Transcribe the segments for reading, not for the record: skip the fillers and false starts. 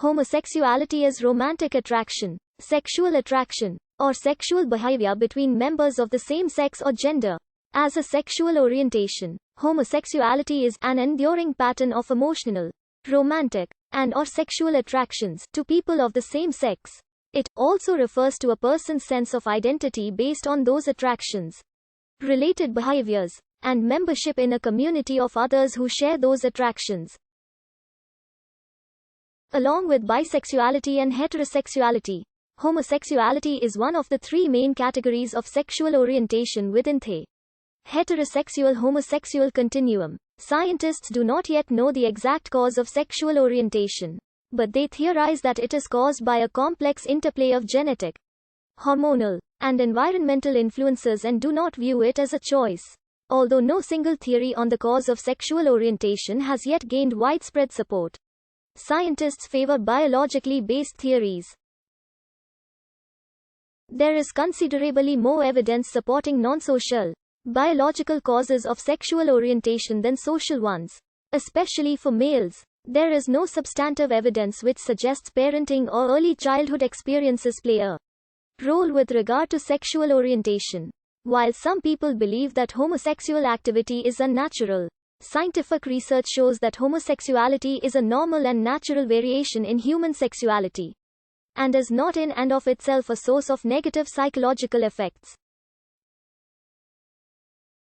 Homosexuality is romantic attraction, sexual attraction, or sexual behavior between members of the same sex or gender. As a sexual orientation, homosexuality is an enduring pattern of emotional, romantic, and/or sexual attractions to people of the same sex. It also refers to a person's sense of identity based on those attractions, related behaviors, and membership in a community of others who share those attractions. Along with bisexuality and heterosexuality, homosexuality is one of the three main categories of sexual orientation within the heterosexual-homosexual continuum. Scientists do not yet know the exact cause of sexual orientation, but they theorize that it is caused by a complex interplay of genetic, hormonal, and environmental influences and do not view it as a choice. Although no single theory on the cause of sexual orientation has yet gained widespread support, scientists favor biologically based theories. There is considerably more evidence supporting non-social, biological causes of sexual orientation than social ones. Especially for males, there is no substantive evidence which suggests parenting or early childhood experiences play a role with regard to sexual orientation. While some people believe that homosexual activity is unnatural, scientific research shows that homosexuality is a normal and natural variation in human sexuality, and is not in and of itself a source of negative psychological effects.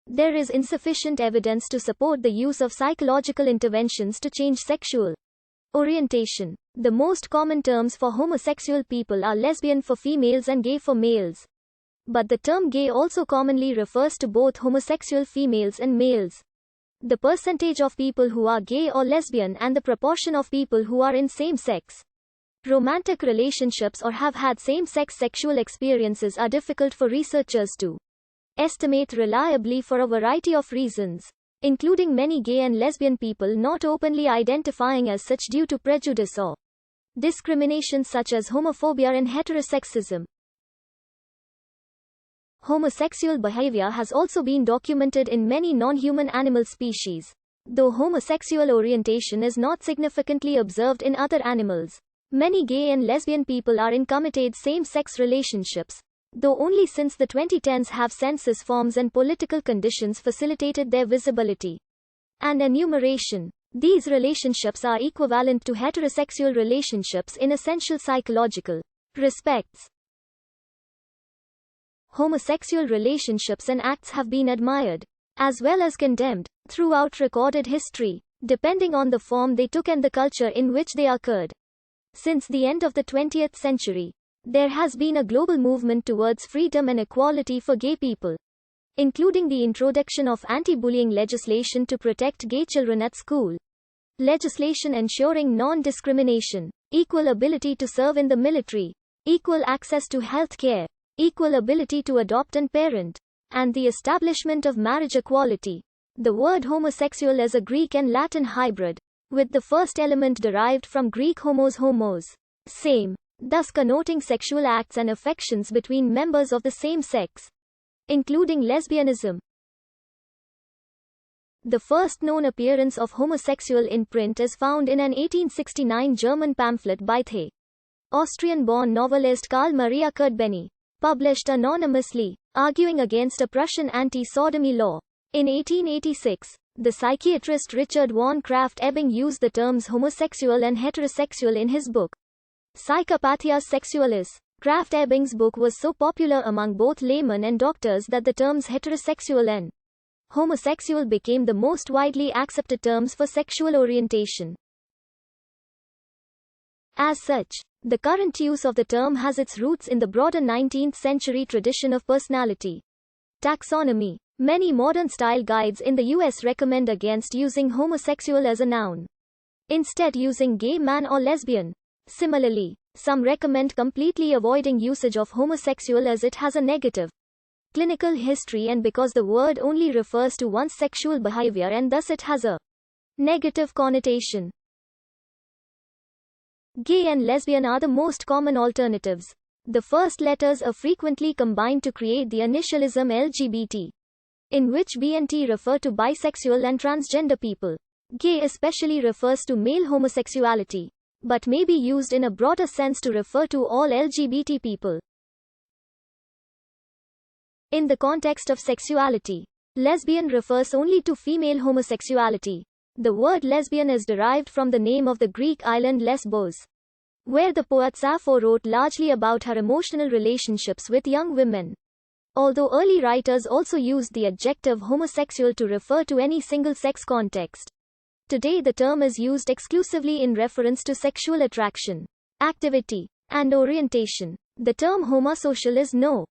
There is insufficient evidence to support the use of psychological interventions to change sexual orientation. The most common terms for homosexual people are lesbian for females and gay for males. But the term gay also commonly refers to both homosexual females and males. The percentage of people who are gay or lesbian and the proportion of people who are in same-sex romantic relationships or have had same-sex sexual experiences are difficult for researchers to estimate reliably for a variety of reasons, including many gay and lesbian people not openly identifying as such due to prejudice or discrimination such as homophobia and heterosexism. Homosexual behavior has also been documented in many non-human animal species, though homosexual orientation is not significantly observed in other animals. Many gay and lesbian people are in committed same-sex relationships, though only since the 2010s have census forms and political conditions facilitated their visibility and enumeration. These relationships are equivalent to heterosexual relationships in essential psychological respects. Homosexual relationships and acts have been admired, as well as condemned, throughout recorded history, depending on the form they took and the culture in which they occurred. Since the end of the 20th century, there has been a global movement towards freedom and equality for gay people, including the introduction of anti-bullying legislation to protect gay children at school, legislation ensuring non-discrimination, equal ability to serve in the military, equal access to health care, equal ability to adopt and parent, and the establishment of marriage equality. The word homosexual is a Greek and Latin hybrid, with the first element derived from Greek homos, same, thus connoting sexual acts and affections between members of the same sex, including lesbianism. The first known appearance of homosexual in print is found in an 1869 German pamphlet by the Austrian-born novelist Karl Maria Kurtbenny, published anonymously, arguing against a Prussian anti-sodomy law. In 1886, the psychiatrist Richard von Krafft-Ebing used the terms homosexual and heterosexual in his book, Psychopathia Sexualis. Krafft-Ebing's book was so popular among both laymen and doctors that the terms heterosexual and homosexual became the most widely accepted terms for sexual orientation. As such, the current use of the term has its roots in the broader 19th century tradition of personality taxonomy. Many modern style guides in the US recommend against using homosexual as a noun, instead using gay man or lesbian. Similarly, some recommend completely avoiding usage of homosexual as it has a negative clinical history and because the word only refers to one's sexual behavior and thus it has a negative connotation. Gay and lesbian are the most common alternatives. The first letters are frequently combined to create the initialism LGBT, in which B and T refer to bisexual and transgender people. Gay especially refers to male homosexuality. but may be used in a broader sense to refer to all LGBT people. In the context of sexuality, lesbian refers only to female homosexuality. The word lesbian is derived from the name of the Greek island Lesbos, where the poet Sappho wrote largely about her emotional relationships with young women. Although early writers also used the adjective homosexual to refer to any single-sex context, today the term is used exclusively in reference to sexual attraction, activity, and orientation. The term homosocial is no